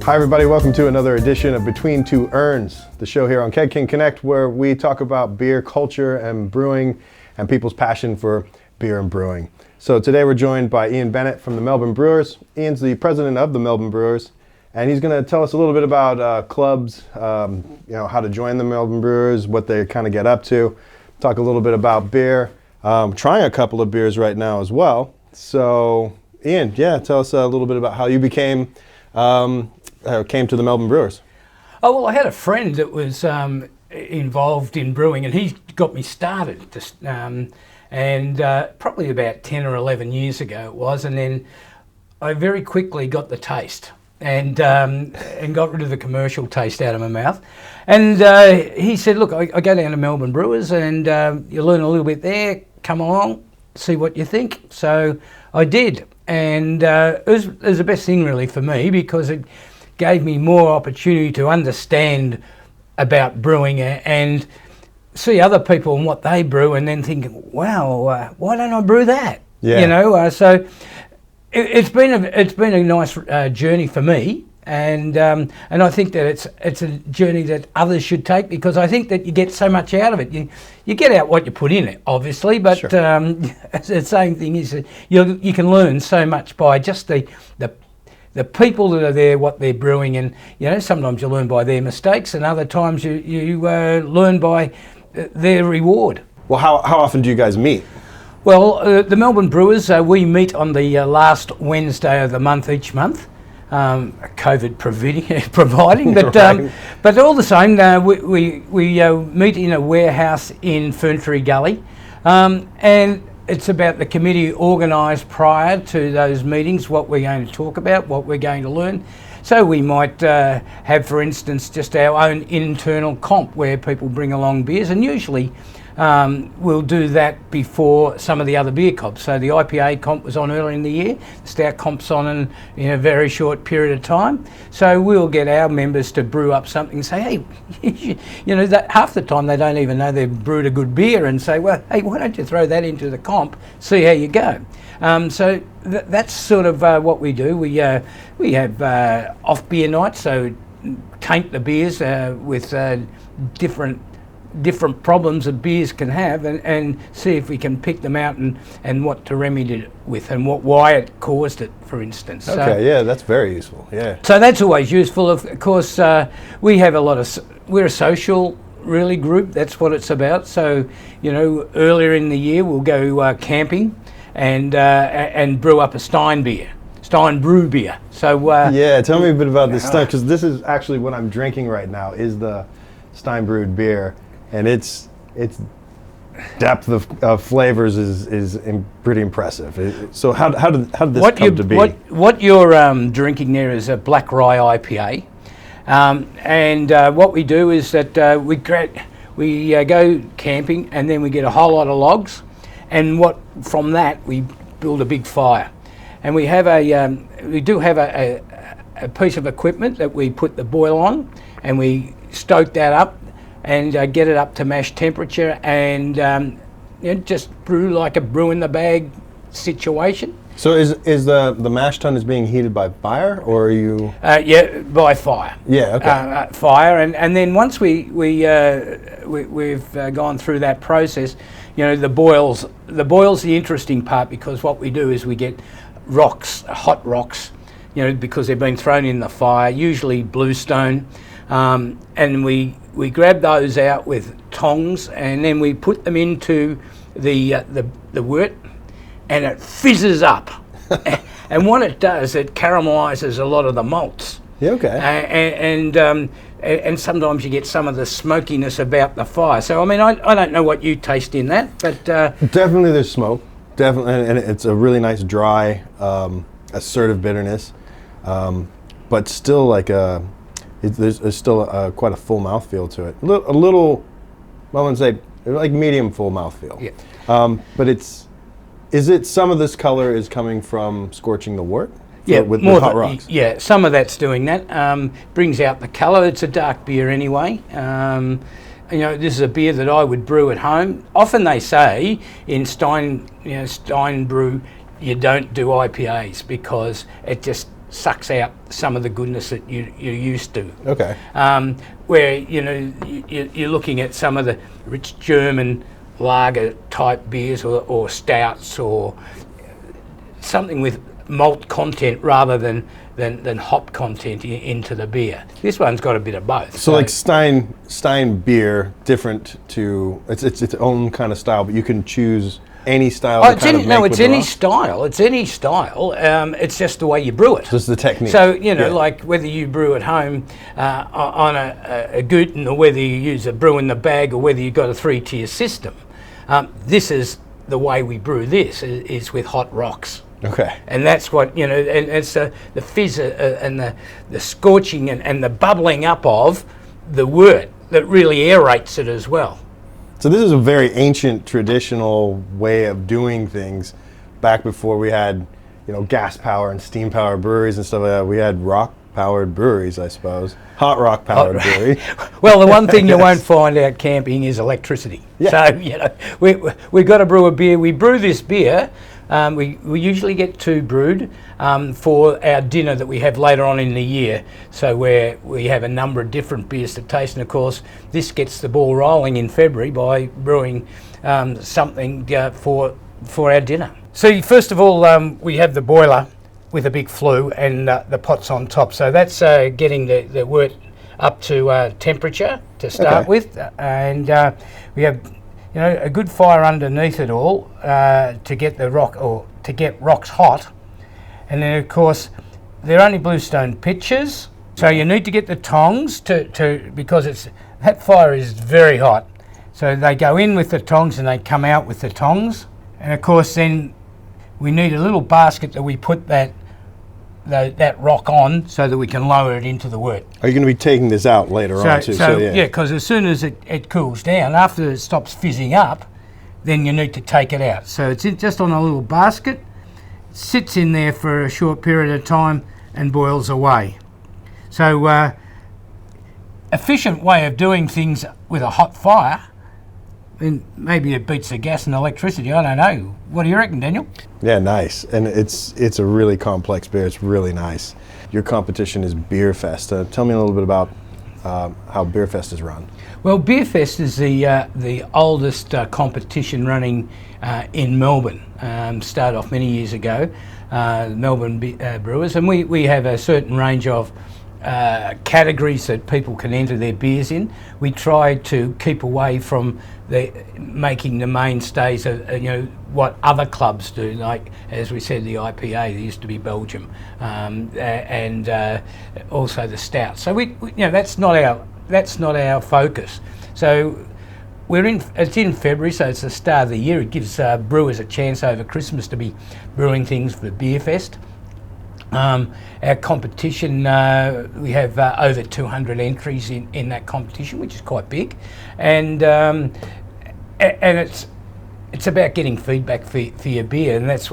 Hi everybody, welcome to another edition of Between Two Urns, the show here on Keg King Connect where we talk about beer culture and brewing and people's passion for beer and brewing. So today we're joined by Ian Bennett from the Melbourne Brewers. Ian's the president of the Melbourne Brewers, and he's going to tell us a little bit about clubs, how to join the Melbourne Brewers, what they kind of get up to, talk a little bit about beer, trying a couple of beers right now as well. So Ian, tell us a little bit about how you came to the Melbourne Brewers. Oh, well, I had a friend that was involved in brewing, and he got me started. Probably about 10 or 11 years ago it was, and then I very quickly got the taste and got rid of the commercial taste out of my mouth. And he said, look, I go down to Melbourne Brewers and you learn a little bit there, come along, see what you think. So I did, and it was the best thing really for me because it gave me more opportunity to understand about brewing and see other people and what they brew, and then thinking, wow, why don't I brew that? Yeah. So it's been a nice journey for me, and I think that it's a journey that others should take, because I think that you get so much out of it. You get out what you put in it, obviously, but sure. The same thing is that you can learn so much by just the people that are there, what they're brewing, and sometimes you learn by their mistakes, and other times you learn by their reward. Well, how often do you guys meet? Well, the Melbourne Brewers, we meet on the last Wednesday of the month each month, COVID providing, but right. But all the same, we meet in a warehouse in Ferntree Gully, and it's about the committee organised prior to those meetings, what we're going to talk about, what we're going to learn. So we might have, for instance, just our own internal comp where people bring along beers, and usually we'll do that before some of the other beer comps. So the IPA comp was on earlier in the year, the stout comp's on in a very short period of time. So we'll get our members to brew up something and say, hey, that half the time they don't even know they've brewed a good beer, and say, well, hey, why don't you throw that into the comp, see how you go. So that's sort of what we do. We have off beer nights, so taint the beers with different problems that beers can have, and see if we can pick them out and what to remedy it with, and why it caused it, for instance. Okay, that's very useful. Yeah. So that's always useful. Of course, we have we're a social really group. That's what it's about. So earlier in the year we'll go camping and brew up a Steinbrewed beer. So tell me a bit about this stuff, because this is actually what I'm drinking right now is the Steinbrewed beer, and its depth of flavors is pretty impressive. So how did this come to be? What you're drinking there is a black rye IPA, and what we do is that we go camping, and then we get a whole lot of logs, and from that we build a big fire, and we do have a piece of equipment that we put the boil on, and we stoke that up and get it up to mash temperature, and just brew like a brew in the bag situation. So is the mash tun is being heated by fire, or are you? By fire. Yeah, okay. Fire, and then once we've gone through that process, the boil's the interesting part, because what we do is we get hot rocks, because they've been thrown in the fire, usually bluestone, and we grab those out with tongs, and then we put them into the wort, and it fizzes up. And what it does, it caramelizes a lot of the malts. Yeah, okay. And sometimes you get some of the smokiness about the fire. So I mean, I don't know what you taste in that, but definitely there's smoke. Definitely, and it's a really nice dry, assertive bitterness, but still like there's still quite a full mouthfeel to it. A little, I wouldn't say like medium full mouthfeel. Yeah. But is it some of this color is coming from scorching the wort? Yeah, with hot rocks. Yeah, some of that's doing that. Brings out the colour. It's a dark beer anyway. This is a beer that I would brew at home. Often they say in Steinbrewed, you don't do IPAs because it just sucks out some of the goodness that you're used to. Okay. Where you're looking at some of the rich German lager type beers or stouts or something with malt content rather than hop content into the beer. This one's got a bit of both. So like Stein beer, different to its own kind of style, but you can choose any style. It's any style. It's any style. It's just the way you brew it. Just the technique. So like whether you brew at home on a Guten, or whether you use a brew in the bag, or whether you've got a 3-tier system. This is the way we brew. This is with hot rocks. Okay. And that's what, and it's the fizz and the scorching and the bubbling up of the wort that really aerates it as well. So this is a very ancient, traditional way of doing things. Back before we had, gas power and steam powered breweries and stuff like that, we had rock powered breweries, I suppose. Hot rock powered brewery. Well, the one thing you won't find out camping is electricity. Yeah. So we've got to brew a beer. We brew this beer. We usually get 2 brewed for our dinner that we have later on in the year. So where we have a number of different beers to taste, and of course this gets the ball rolling in February by brewing something for our dinner. So first of all, we have the boiler with a big flue and the pots on top. So that's getting the wort up to temperature to start with, and we have a good fire underneath it all to get the rock, or to get rocks hot. And then of course they're only bluestone pitchers, so you need to get the tongs to because that fire is very hot. So they go in with the tongs and they come out with the tongs. And of course then we need a little basket that we put that rock on so that we can lower it into the wort. Are you going to be taking this out later on too? Yeah, because as soon as it cools down, after it stops fizzing up, then you need to take it out. So it's just on a little basket, sits in there for a short period of time and boils away. So efficient way of doing things with a hot fire. Then maybe it beats the gas and electricity. I don't know. What do you reckon, Daniel? Yeah, nice. And it's a really complex beer. It's really nice. Your competition is Beer Fest. Tell me a little bit about how Beer Fest is run. Well, Beer Fest is the oldest competition running in Melbourne. Started off many years ago, Melbourne Brewers, and we have a certain range of categories that people can enter their beers in. We try to keep away from making the mainstays of what other clubs do, like as we said, the IPA. There used to be Belgium, and also the stout. So we that's not our focus. So it's in February, so it's the start of the year. It gives brewers a chance over Christmas to be brewing things for Beer Fest. Our competition, we have over 200 entries in that competition, which is quite big, and it's about getting feedback for your beer, and that's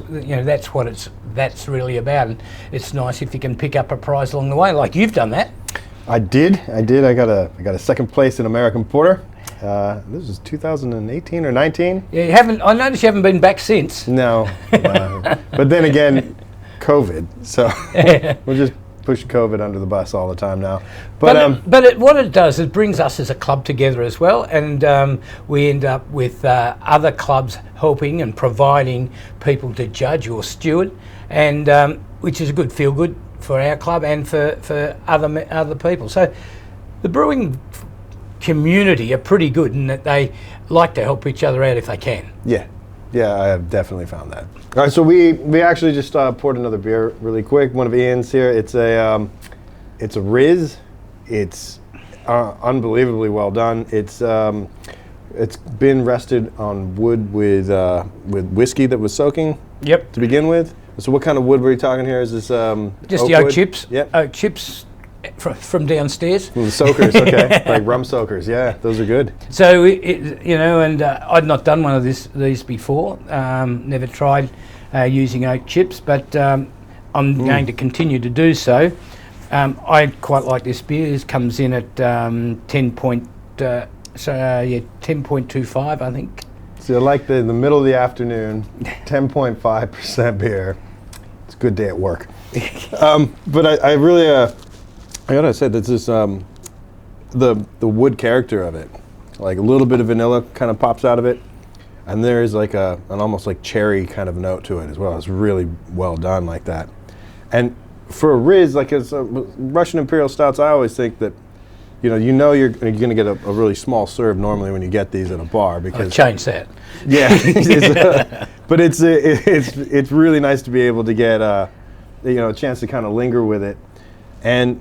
what that's really about. And it's nice if you can pick up a prize along the way, like you've done that. I did. I got a second place in American Porter. This was 2018 or 19. Yeah, you haven't. I noticed you haven't been back since. No. But then again, COVID. So we'll just push COVID under the bus all the time now. But what it does, it brings us as a club together as well, and we end up with other clubs helping and providing people to judge or steward, and which is a good feel good for our club and for other people. So the brewing community are pretty good in that they like to help each other out if they can. Yeah, I have definitely found that. All right, so we actually just poured another beer really quick. One of Ian's here. It's a Riz. It's unbelievably well done. It's been rested on wood with whiskey that was soaking. Yep. To begin with. So what kind of wood were you talking here? Is this just the oak chips? Yep. Oak chips from downstairs. Well, the soakers, okay, like rum soakers. Yeah, those are good. So and I'd not done one of these before. Never tried using oak chips, but I'm going to continue to do so. I quite like this beer. This comes in at 10.25, I think. So like the middle of the afternoon, 10.5% beer. It's a good day at work. But I really, I gotta say that this the wood character of it, like a little bit of vanilla kind of pops out of it, and there is like an almost like cherry kind of note to it as well. It's really well done like that. And for a Riz, like as Russian Imperial Stouts, I always think that you're going to get a really small serve normally when you get these at a bar because change that. Yeah, but it's really nice to be able to get a chance to kind of linger with it, and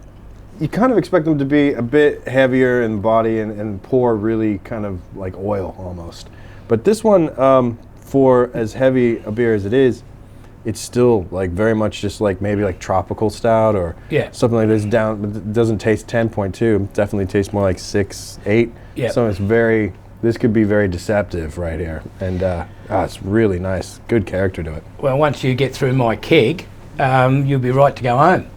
you kind of expect them to be a bit heavier in the body and pour really kind of like oil almost. But this one, for as heavy a beer as it is, it's still like very much just like maybe like tropical stout or something like this. Down, but it doesn't taste 10.2. It definitely tastes more like 6, 8. Yeah. So it's very. This could be very deceptive right here, and it's really nice. Good character to it. Well, once you get through my keg, you'll be right to go home.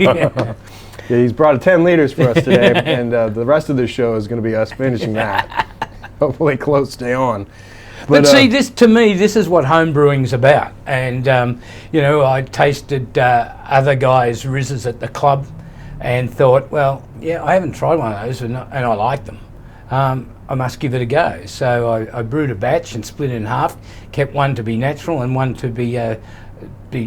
Yeah, he's brought 10 liters for us today, and the rest of the show is going to be us finishing that. Hopefully, close stay on. But see, to me, this is what home brewing's about. And I tasted other guys' Rizzes at the club, and thought, well, yeah, I haven't tried one of those, and I like them. I must give it a go. So I brewed a batch and split it in half, kept one to be natural and one to be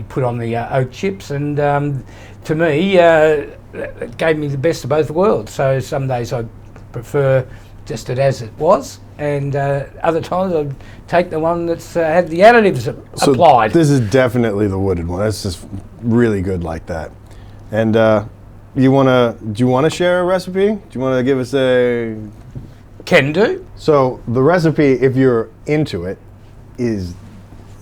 put on the oak chips, and to me, it gave me the best of both worlds. So some days I prefer just it as it was, and other times I'd take the one that's had the additives applied. This is definitely the wooded one. That's just really good like that. And do you want to share a recipe? Do you want to give us a... Can do. So the recipe, if you're into it, is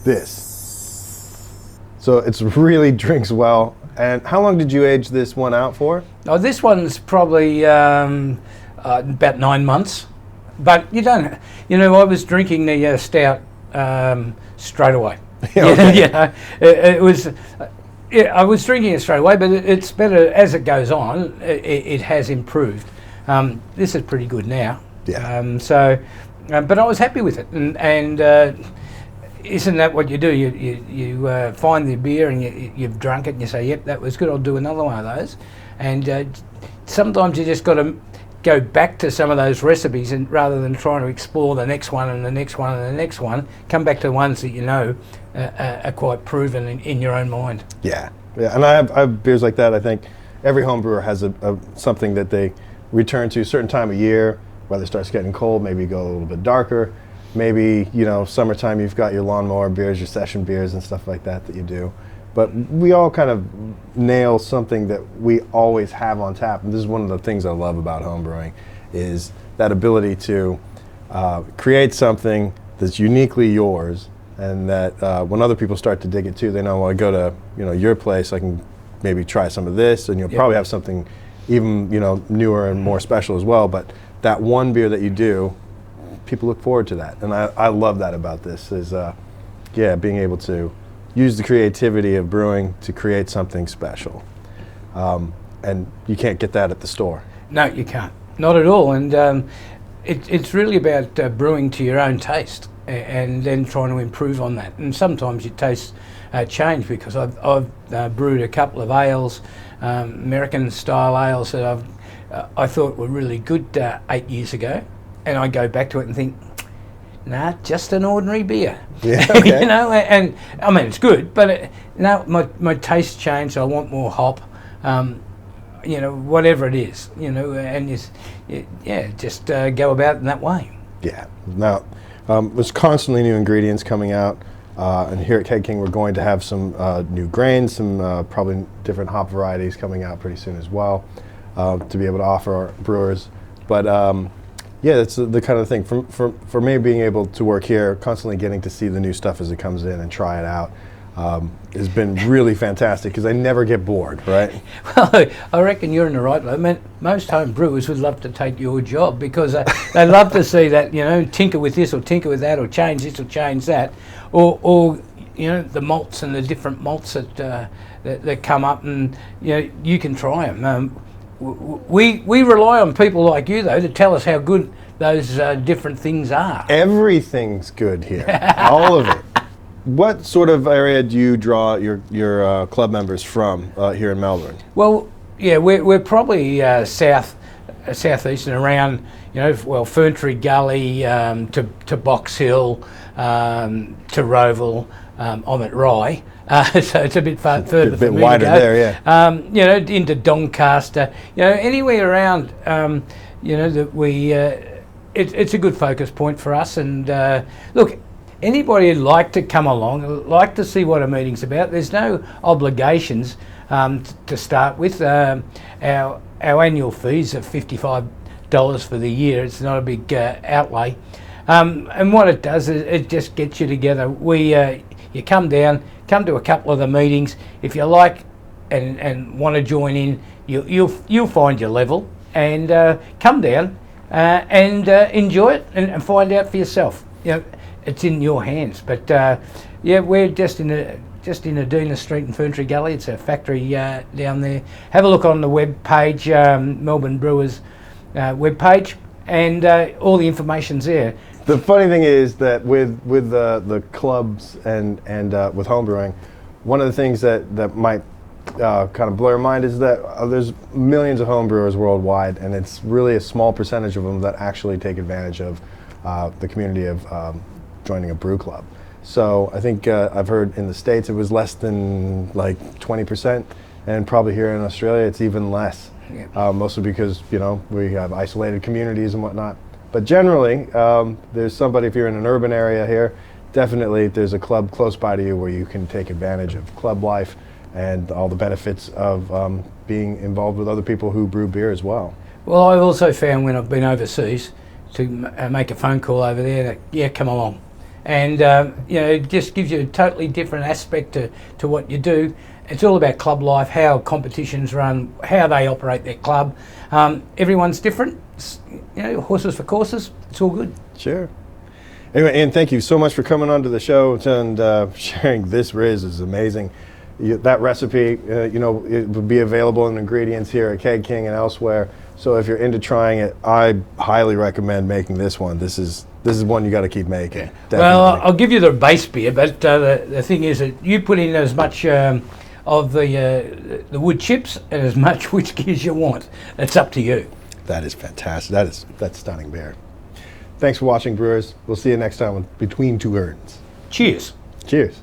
this. So it's really drinks well. And how long did you age this one out for? Oh, this one's probably about 9 months. But you don't, I was drinking the stout straight away. Okay. It was. I was drinking it straight away, but it's better as it goes on. It has improved. This is pretty good now. Yeah. But I was happy with it, and isn't that what you do? You find the beer and you've drunk it, and you say, "Yep, that was good. I'll do another one of those." And sometimes you just got to go back to some of those recipes, and rather than trying to explore the next one and the next one and the next one, come back to the ones that are quite proven in your own mind. Yeah. And I have beers like that. I think every home brewer has something that they return to a certain time of year. Weather starts getting cold, maybe you go a little bit darker. Maybe, summertime you've got your lawnmower beers, your session beers and stuff like that you do. But we all kind of nail something that we always have on tap. And this is one of the things I love about home brewing, is that ability to create something that's uniquely yours, and that when other people start to dig it too, they know, well, I go to your place, I can maybe try some of this, and you'll probably have something even newer and more special as well. But that one beer that you do, people look forward to that, and I love that about this. Is being able to use the creativity of brewing to create something special, and you can't get that at the store. No, you can't, not at all. And it's really about brewing to your own taste, and then trying to improve on that. And sometimes your tastes change, because I've brewed a couple of ales, American style ales that I thought were really good 8 years ago, and I go back to it and think, nah, just an ordinary beer. Yeah, okay. And I mean, it's good, but my taste changed. I want more hop, whatever it is, and just go about it in that way. Yeah. Now, there's constantly new ingredients coming out, and here at Keg King we're going to have some new grains, some probably different hop varieties coming out pretty soon as well, to be able to offer our brewers. But that's the kind of thing. For me, being able to work here, constantly getting to see the new stuff as it comes in and try it out, has been really fantastic, because I never get bored, right? Well, I reckon you're in the right. I mean, most home brewers would love to take your job, because they love to see that, tinker with this or tinker with that, or change this or change that, or the malts and the different malts that come up, and you can try them. We rely on people like you, though, to tell us how good those different things are. Everything's good here. All of it. what sort of area do you draw your club members from here in Melbourne? Well, yeah, we're probably southeast and around, Ferntree Gully to Box Hill to Roval. I'm at Rye, so it's a bit further. A bit wider there, yeah. Into Doncaster, anywhere around. That we. It's a good focus point for us. And look, anybody who'd like to come along, like to see what a meeting's about. There's no obligations to start with. Our annual fees are $55 for the year. It's not a big outlay. And what it does is it just gets you together. You come down, come to a couple of the meetings. If you like and want to join in, you'll find your level and come down and enjoy it and find out for yourself. It's in your hands. But we're just in Adina Street in Ferntree Gully. It's a factory down there. Have a look on the web page, Melbourne Brewers web page, and all the information's there. The funny thing is that with the clubs and with homebrewing, one of the things that might kind of blow your mind is that there's millions of homebrewers worldwide, and it's really a small percentage of them that actually take advantage of the community of joining a brew club. So I think I've heard in the States it was less than like 20%, and probably here in Australia it's even less. Yeah. Mostly because we have isolated communities and whatnot. But generally, there's somebody, if you're in an urban area here, definitely there's a club close by to you where you can take advantage of club life and all the benefits of being involved with other people who brew beer as well. Well, I've also found when I've been overseas to make a phone call over there that, come along. And, it just gives you a totally different aspect to what you do. It's all about club life, how competitions run, how they operate their club. Everyone's different. Horses for courses. It's all good. Sure. Anyway, Ian, thank you so much for coming onto the show and sharing this Riz is amazing. That recipe, it would be available in ingredients here at Keg King and elsewhere. So if you're into trying it, I highly recommend making this one. This is one you got to keep making. Definitely. Well, I'll give you the base beer, but the thing is that you put in as much of the wood chips and as much whiskey as you want. It's up to you. That is fantastic. That's stunning beer. Thanks for watching, brewers. We'll see you next time with Between Two Urns. Cheers. Cheers.